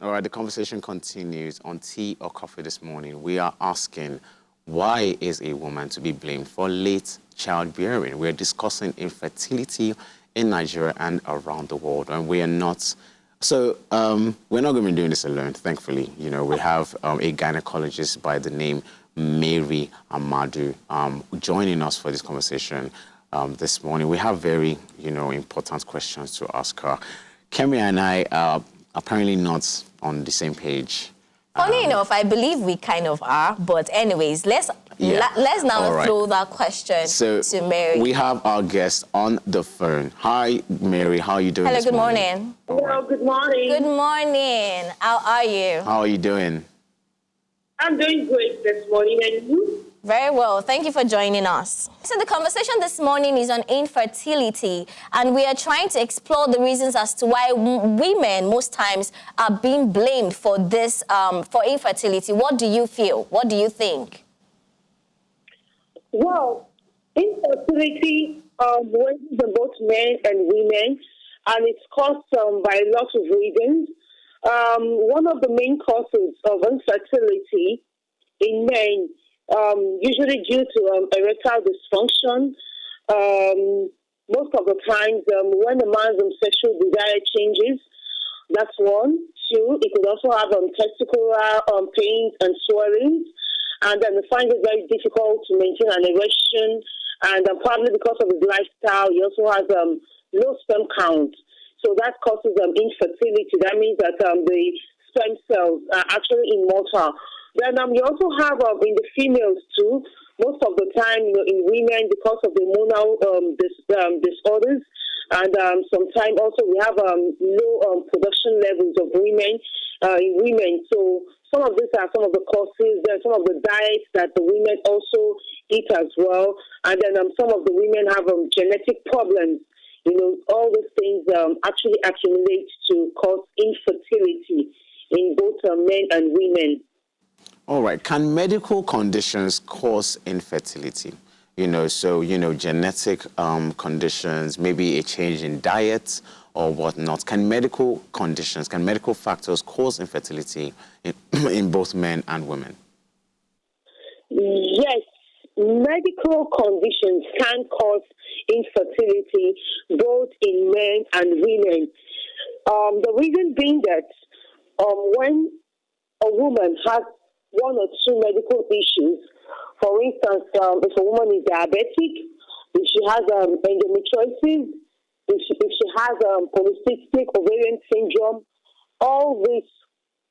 All right, the conversation continues on tea or coffee this morning. We are asking, why is a woman to be blamed for late childbearing? We're discussing infertility in Nigeria and around the world, and we are not. So we're not going to be doing this alone, thankfully. You know, we have a gynecologist by the name Mary Amadu joining us for this conversation this morning. We have very, important questions to ask her. Kemi and I are apparently not on the same page. Funny enough, I believe we kind of are, but anyways, let's now throw that question to Mary. We have our guest on the phone. Hi, Mary. How are you doing? Hello, this good morning? Hello, good morning. Good morning. How are you? How are you doing? I'm doing great this morning, and you? Very well. Thank you for joining us. So the conversation this morning is on infertility, and we are trying to explore the reasons as to why women most times are being blamed for this, for infertility. What do you feel? What do you think? Well, infertility ranges in both men and women, and it's caused by lots of reasons. One of the main causes of infertility in men, usually due to erectile dysfunction. Most of the times, when a man's sexual desire changes, that's one. Two, it could also have testicular pains and swelling, and then they find it very difficult to maintain an erection, and probably because of his lifestyle, he also has low sperm count. So that causes infertility. That means that the sperm cells are actually immortal. Then you also have in the females too. Most of the time, in women, because of the hormonal disorders, and sometimes also we have low production levels of women in women. So some of these are some of the causes. There are some of the diets that the women also eat as well, and then some of the women have genetic problems. All these things actually accumulate to cause infertility in both men and women. All right. Can medical conditions cause infertility? Genetic conditions, maybe a change in diet or whatnot. Can medical factors cause infertility in both men and women? Yes, medical conditions can cause infertility both in men and women. The reason being that when a woman has one or two medical issues, for instance, if a woman is diabetic, if she has endometriosis, if she has polycystic ovarian syndrome, all these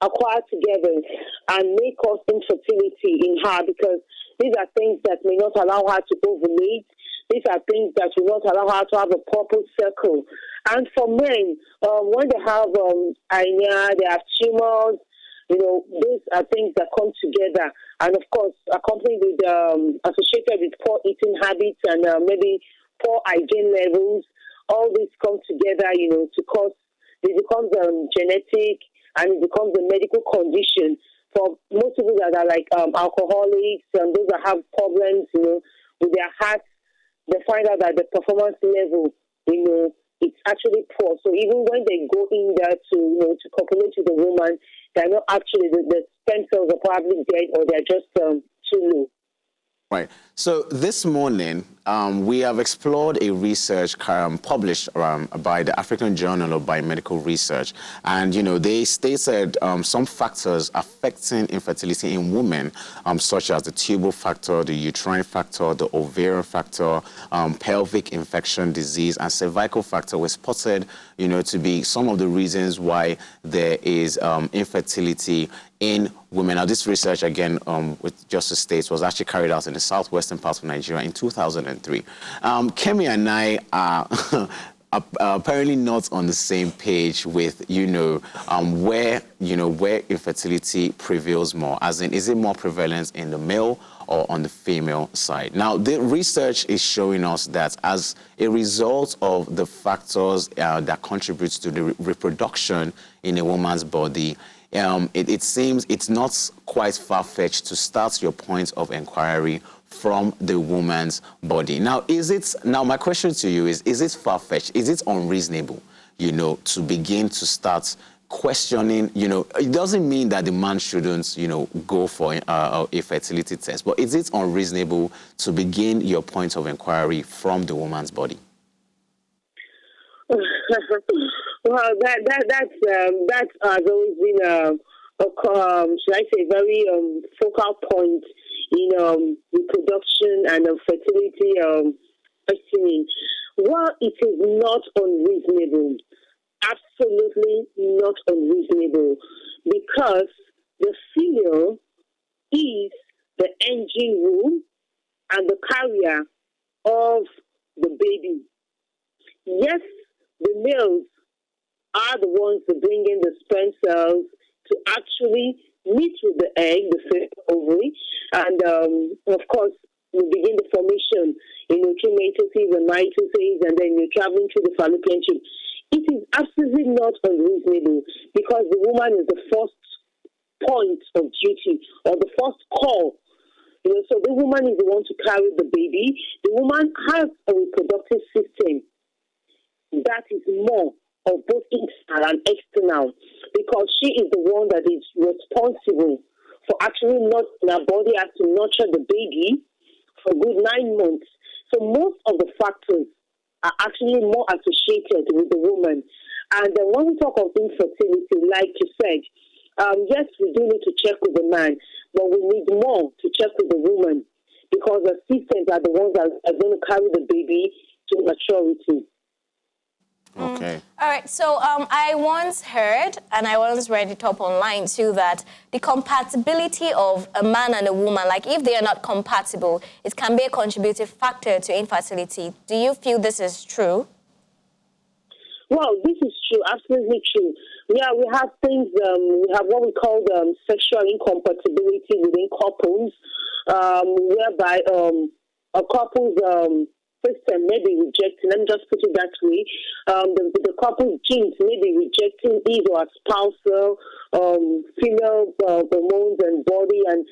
acquired together and may cause infertility in her, because these are things that may not allow her to ovulate. These are things that will not allow her to have a proper cycle. And for men, when they have anemia, they have tumors, these are things that come together, and of course, accompanied with associated with poor eating habits and maybe poor hygiene levels. All these come together, to cause it becomes genetic, and it becomes a medical condition for most people that are like alcoholics and those that have problems, with their heart. They find out that the performance level, it's actually poor. So even when they go in there to copulate with a woman, they're not actually, the stem cells are probably dead, or they're just too low. Right. So this morning, we have explored a research published by the African Journal of Biomedical Research. And, they stated some factors affecting infertility in women, such as the tubal factor, the uterine factor, the ovarian factor, pelvic infection disease, and cervical factor were spotted, to be some of the reasons why there is infertility in women. Now, this research, again, with Justice States, was actually carried out in the southwestern part of Nigeria in 2003. Kemi and I are apparently not on the same page with, where infertility prevails more. As in, is it more prevalent in the male or on the female side? Now, the research is showing us that as a result of the factors that contributes to the reproduction in a woman's body, it seems it's not quite far-fetched to start your point of inquiry from the woman's body. Now, my question to you is it far-fetched? Is it unreasonable, to begin to start questioning, it doesn't mean that the man shouldn't, go for a fertility test, but is it unreasonable to begin your point of inquiry from the woman's body? Well, that has always been should I say, very focal point in reproduction and fertility questioning. Well, it is not unreasonable. Absolutely not unreasonable, because the female is the engine room and the carrier of the baby. Yes, the males are the ones that bring in the sperm cells to actually meet with the egg, the female ovary, and of course, we begin the formation, through mitosis and mitosis, and then you're traveling through the fallopian tube. It is absolutely not unreasonable, because the woman is the first point of duty, or the first call. So the woman is the one to carry the baby. The woman has a reproductive system that is more of both internal and external, because she is the one that is responsible for actually nurturing her body, has to nurture the baby for a good 9 months. So most of the factors are actually more associated with the woman. And when we talk of infertility, like you said, yes, we do need to check with the man, but we need more to check with the woman, because the systems are the ones that are going to carry the baby to maturity. Okay. All right. So I once heard, and I once read it up online too, that the compatibility of a man and a woman, like if they are not compatible, it can be a contributing factor to infertility. Do you feel this is true? Well, this is true, absolutely true. Yeah, we have things, we have what we call sexual incompatibility within couples, whereby a couple's system may be rejecting, let me just put it that way, the couple's genes may be rejecting his or her spousal female hormones and body, and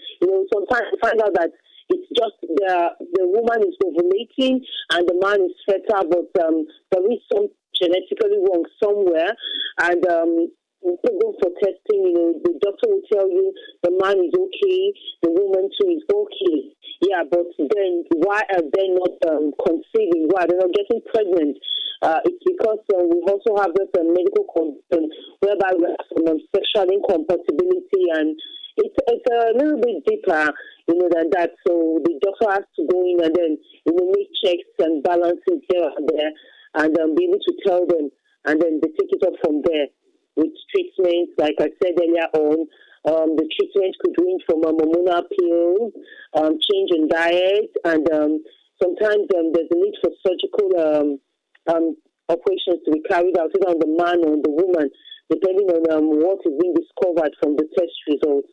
sometimes you find out that it's just the woman is ovulating and the man is fertile, but there is some genetically wrong somewhere, and people go for testing. The doctor will tell you the man is okay, the woman too is okay. Yeah, but then why are they not conceiving? Why they're not getting pregnant? It's because we also have this medical condition whereby we have some sexual incompatibility, and it's a little bit deeper, than that. So the doctor has to go in and then make checks and balances here and there, and be able to tell them, and then they take it up from there with treatments. Like I said earlier on, the treatment could range from hormonal pills, change in diet, and sometimes there's a need for surgical operations to be carried out either on the man or the woman, depending on what is being discovered from the test results.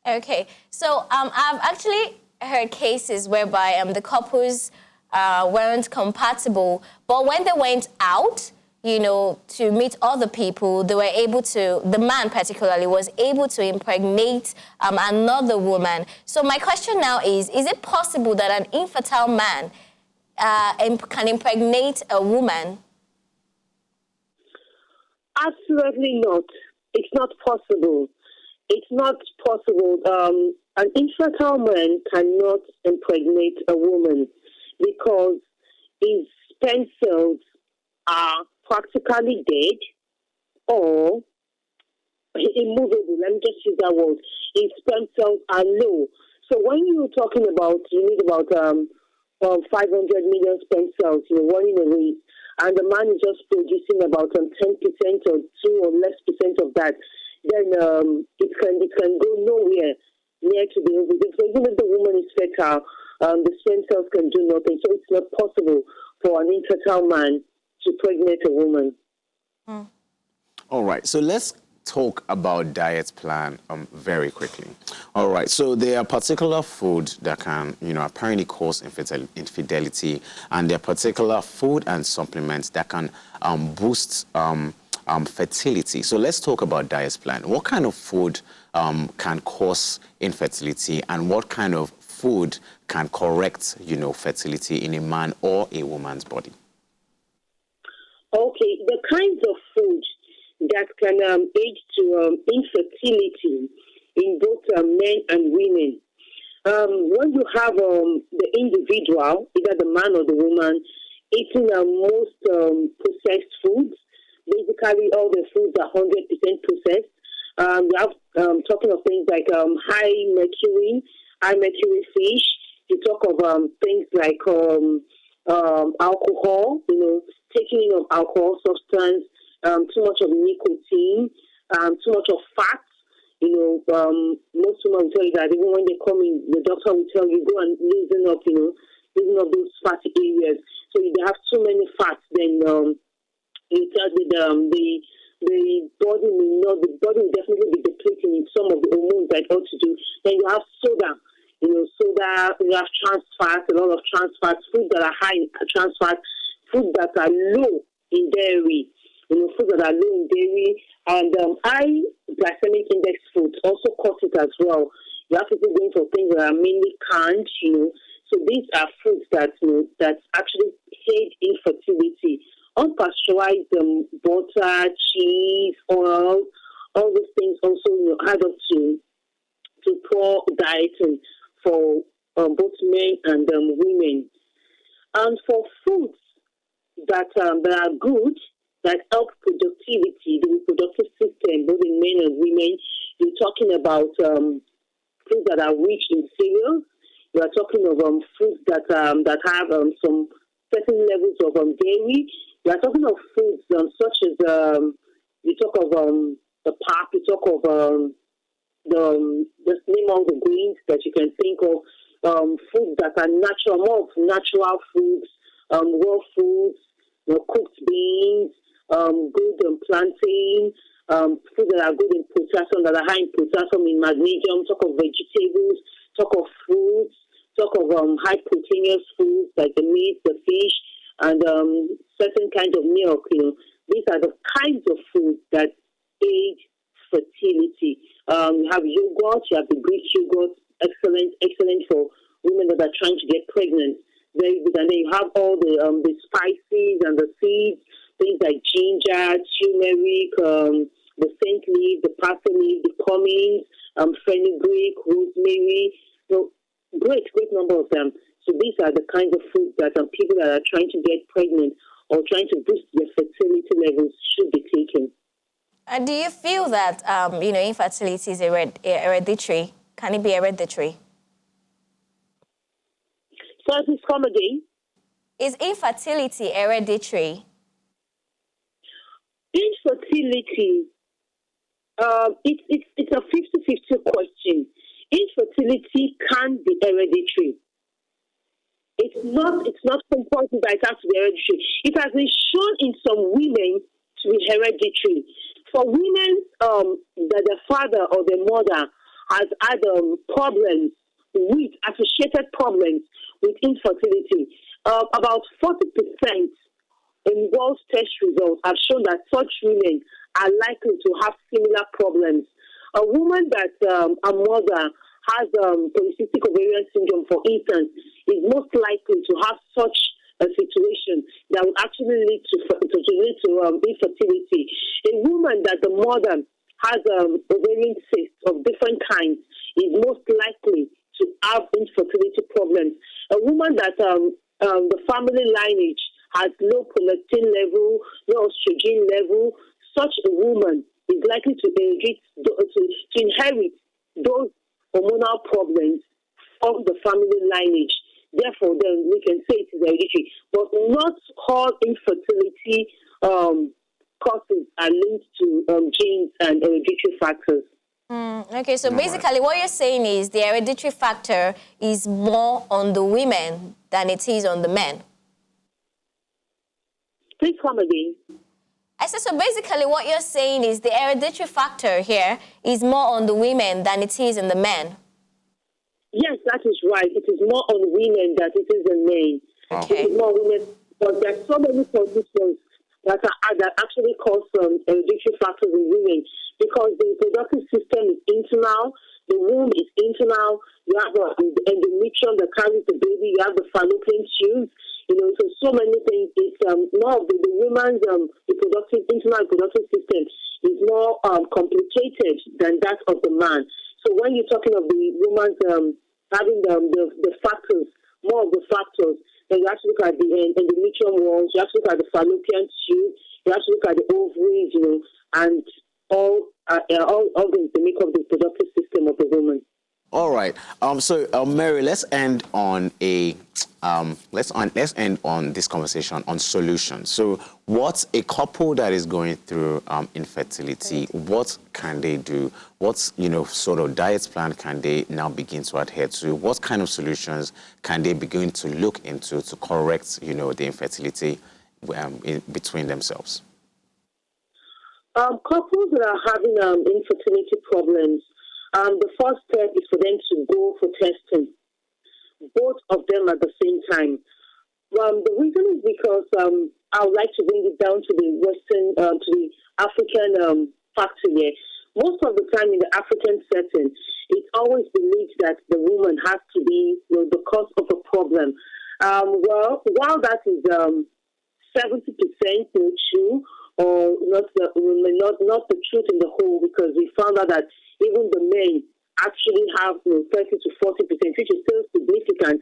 Okay, so I've actually heard cases whereby the couples weren't compatible, but when they went out, to meet other people, they were able to, the man particularly, was able to impregnate another woman. So my question now is it possible that an infertile man can impregnate a woman? Absolutely not. It's not possible. It's not possible. An infertile man cannot impregnate a woman because his sperm cells are practically dead or immovable. Let me just use that word. His sperm cells are low. So when you're talking about, you need about 500 million sperm cells, one in a race, and the man is just producing about 10% or 2 or less percent of that, then it can go nowhere near to the ovary. So even if the woman is fertile, the sperm cells can do nothing. So it's not possible for an infertile man to pregnate a woman. All right, so let's talk about diet plan very quickly. All right, so there are particular foods that can, apparently cause infidelity, and there are particular food and supplements that can boost fertility. So let's talk about diet plan. What kind of food can cause infertility, and what kind of food can correct, fertility in a man or a woman's body? Okay, the kinds of food that can aid to infertility in both men and women. When you have the individual, either the man or the woman, eating most processed foods, basically all the foods are 100% processed. You have talking of things like high mercury fish. You talk of things like alcohol, taking in of alcohol substance, too much of nicotine, too much of fat. Most women will tell you that even when they come in, the doctor will tell you go and loosen up those fatty areas. So if they have too many fats, then you tell me the body will definitely be depleting in some of the hormones that it ought to do. Then you have soda. You have trans fats, a lot of trans fats, foods that are high in trans fats, foods that are low in dairy, foods that are low in dairy, and high glycemic index foods also cause it as well. You have to be going for things that are mainly canned, So these are foods that that actually aid infertility. Unpasteurized butter, cheese, oil, all those things also add up to poor dieting for both men and women. And for foods that are good, that help productivity, the reproductive system, both in men and women, you're talking about foods that are rich in cereals. You are talking of foods that have some certain levels of dairy. You are talking of foods such as you talk of the pap. You talk of just name all the grains that you can think of. Foods that are natural, more of natural foods, raw foods, cooked beans, good plantain, foods that are good in potassium, that are high in potassium, in magnesium. Talk of vegetables. Talk of fruits. Talk of high proteinous foods like the meat, the fish, and certain kinds of milk. These are the kinds of foods that aid fertility. You have yogurt. You have the Greek yogurt, excellent for women that are trying to get pregnant. Very good. And then you have all the spices and the seeds, things like ginger, turmeric, the saint leaf, the parsley leaf, the cumin, fenugreek, rosemary. Great number of them. So these are the kinds of foods that people that are trying to get pregnant or trying to boost their fertility levels should be taking. Do you feel that infertility is hereditary? Can it be hereditary? So please come again. Is infertility hereditary? Infertility, it's a 50-50 question. Infertility can be hereditary. It's not compulsory that it has to be hereditary. It has been shown in some women to be hereditary. For women that the father or the mother has had problems with, associated problems with infertility, about 40% in World test results have shown that such women are likely to have similar problems. A woman that a mother has polycystic ovarian syndrome, for instance, is most likely to have such a situation that would actually lead to infertility. A woman that the mother has ovarian cysts of different kinds is most likely to have infertility problems. A woman that the family lineage has low prolactin level, low estrogen level, such a woman is likely to inherit those hormonal problems from the family lineage. Therefore, then we can say it is hereditary. But not all infertility causes are linked to genes and hereditary factors. Okay, so basically what you're saying is the hereditary factor is more on the women than it is on the men. Please come again. I said, so basically what you're saying is the hereditary factor here is more on the women than it is in the men. Yes, that is right. It is more on women than it is on men. Okay. It is more women, but there are so many conditions that actually cause hereditary factors in women, because the reproductive system is internal, the womb is internal, you have the endometrium that carries the baby, you have the fallopian tubes, so many things. It's more of the woman's internal reproductive system is more complicated than that of the man. So when you're talking of the woman's having the factors, more of the factors, then you have to look at the endometrium walls, you have to look at the fallopian tube, you have to look at the ovaries, and all organs that make up the reproductive system of the woman. All right. So, Mary, let's end on let's end on this conversation on solutions. So, what's a couple that is going through infertility? What can they do? What sort of diet plan can they now begin to adhere to? What kind of solutions can they begin to look into to correct the infertility between themselves? Couples that are having infertility problems. The first step is for them to go for testing, both of them at the same time. The reason is because I would like to bring it down to the to the African factor here. Most of the time in the African setting, it's always believed that the woman has to be the cause of a problem. While that is 70% true, or not the truth in the whole, because we found out that even the men actually have 30 to 40%, which is still significant.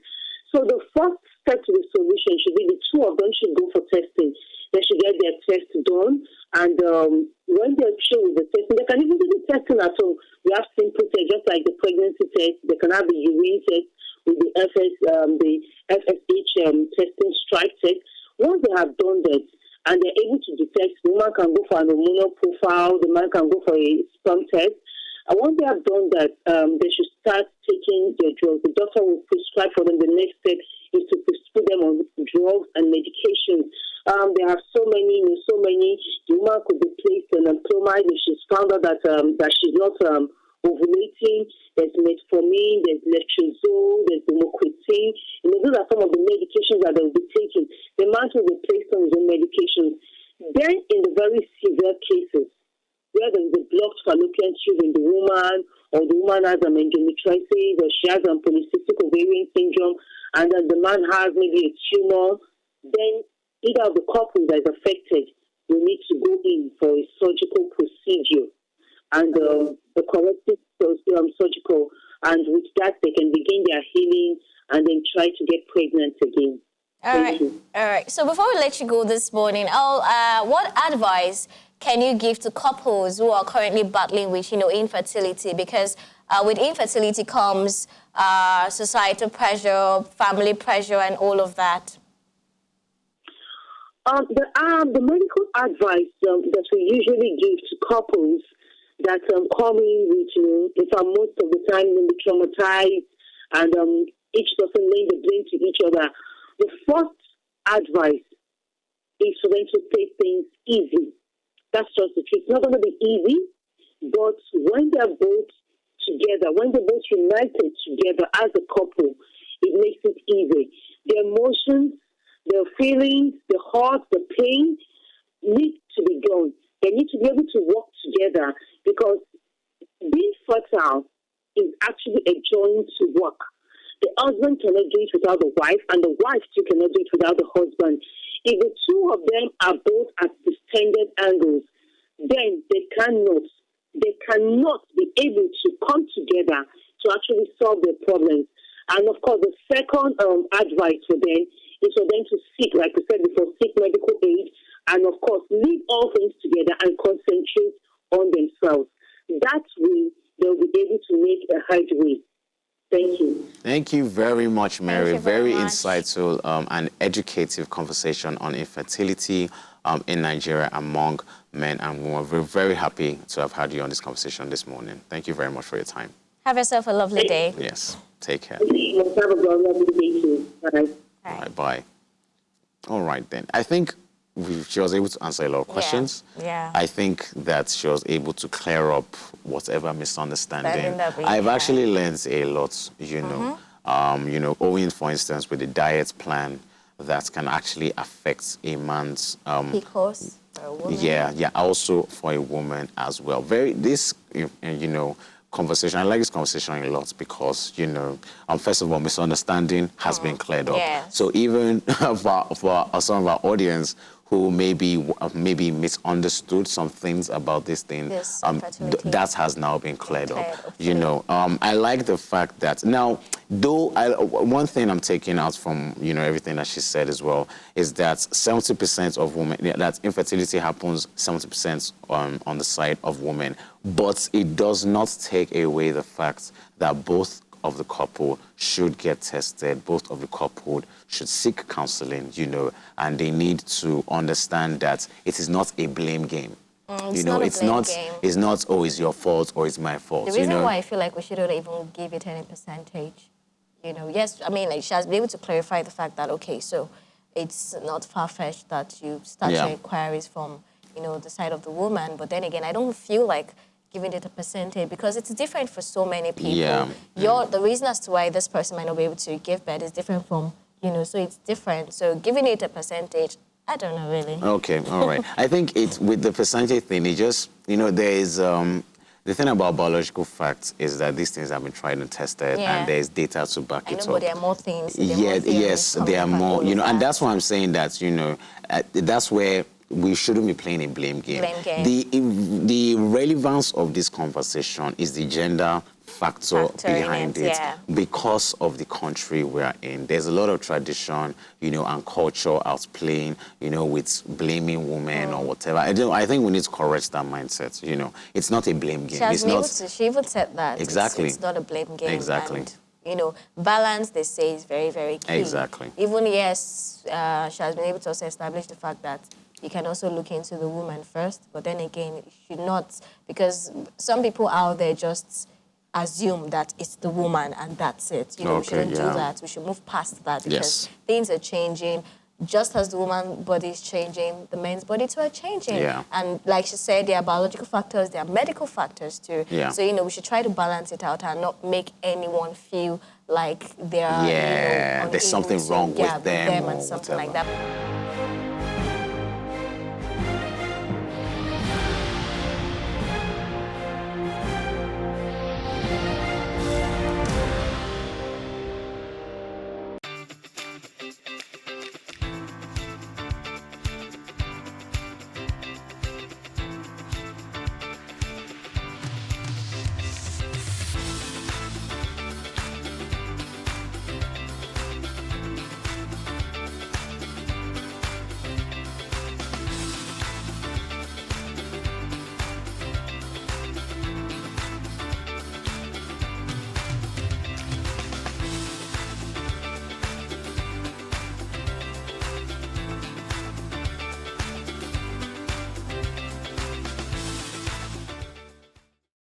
So the first step to the solution should be the two of them should go for testing. They should get their test done, and when they're through with the testing, they can even do the testing at home. We have simple tests, just like the pregnancy test. They can have the urine test with the FSH testing stripe test. Once they have done that, and they're able to detect, the woman can go for an hormonal profile, the man can go for a sperm test. And once they have done that, they should start taking their drugs. The doctor will prescribe for them. The next step is to put them on drugs and medications. There are so many. The woman could be placed on clomide if she's found out that she's not ovulating. There's metformin, there's letrozole, there's moquetin. Those are some of the medications that they will be taking. The man will be placed on his own medications. Then, in the very severe cases, where there is a blocked fallopian tube in the woman, or the woman has endometriosis, or she has polycystic ovarian syndrome, and then the man has maybe a tumor, then either of the couple that is affected will need to go in for a surgical procedure, and the corrective surgical, and with that they can begin their healing and then try to get pregnant again. All right. So before we let you go this morning, what advice can you give to couples who are currently battling with, infertility? Because with infertility comes societal pressure, family pressure, and all of that. The medical advice that we usually give to couples that come in with, if most of the time when they traumatized and each person laying the blame to each other, the first advice is for them to take things easy. That's just the truth. It's not going to be easy, but when they're both together, when they're both united together as a couple, it makes it easy. Their emotions, their feelings, the heart, the pain need to be gone. They need to be able to work together, because being fertile is actually a joint work. The husband cannot do it without the wife, and the wife too cannot do it without the husband. If the two of them are both at distended angles, then they cannot be able to come together to actually solve their problems. And of course, the second advice for them is for them to seek, like we said before, seek medical aid, and of course, leave all things together and concentrate on themselves. That way, they'll be able to make a headway. Thank you. Thank you very much, Mary. Very insightful and educative conversation on infertility in Nigeria among men and women. We're very happy to have had you on this conversation this morning. Thank you very much for your time. Have yourself a lovely day. Yes. Take care. Have a lovely day too. Bye. All right, bye. All right, then. I think she was able to answer a lot of questions. Yeah. I think that she was able to clear up whatever misunderstanding. I've had. actually learned a lot, owing, for instance, with the diet plan that can actually affect a man's... Because for a woman. Yeah, also for a woman as well. Conversation. I like this conversation a lot because, first of all, misunderstanding has been cleared up. Yeah. So even for some of our audience who maybe misunderstood some things about this thing. This infertility. That has now been cleared up. Okay. You know, I like the fact that now, though, one thing I'm taking out from, you know, everything that she said as well is that 70% of women, that infertility happens 70% on the side of women, but it does not take away the fact that both of the couple should get tested, both of the couple should seek counseling, you know, and they need to understand that it is not a blame game. You know, it's not, oh, it's your fault or it's my fault. The reason why I feel like we shouldn't even give it any percentage, you know, yes, I mean, like, she has been able to clarify the fact that, okay, so it's not far-fetched that you start your inquiries from, you know, the side of the woman, but then again, I don't feel like giving it a percentage because it's different for so many people. Yeah. The reason as to why this person might not be able to give birth is different from, you know, so it's different. So giving it a percentage, I don't know really. Okay, all right. I think it's with the percentage thing, it just, you know, there is, the thing about biological facts is that these things have been tried and tested and there's data to back it up. But there are more things. Yes, there are more, you know, and that's why I'm saying that, you know, that's where we shouldn't be playing a blame game. The relevance of this conversation is the gender factor behind it because of the country we are in. There's a lot of tradition, you know, and culture outplaying, you know, with blaming women or whatever. I think we need to correct that mindset, you know. It's not a blame game. She even said that. Exactly. It's not a blame game. Exactly. And, you know, balance, they say, is very, very key. Exactly. Even, yes, she has been able to also establish the fact that you can also look into the woman first, but then again, you should not, because some people out there just assume that it's the woman and that's it. You know, we shouldn't do that. We should move past that because things are changing. Just as the woman's body is changing, the men's body too are changing. And like she said, there are biological factors, there are medical factors too. So, you know, we should try to balance it out and not make anyone feel like they're, you know, there's something wrong with them and something like that.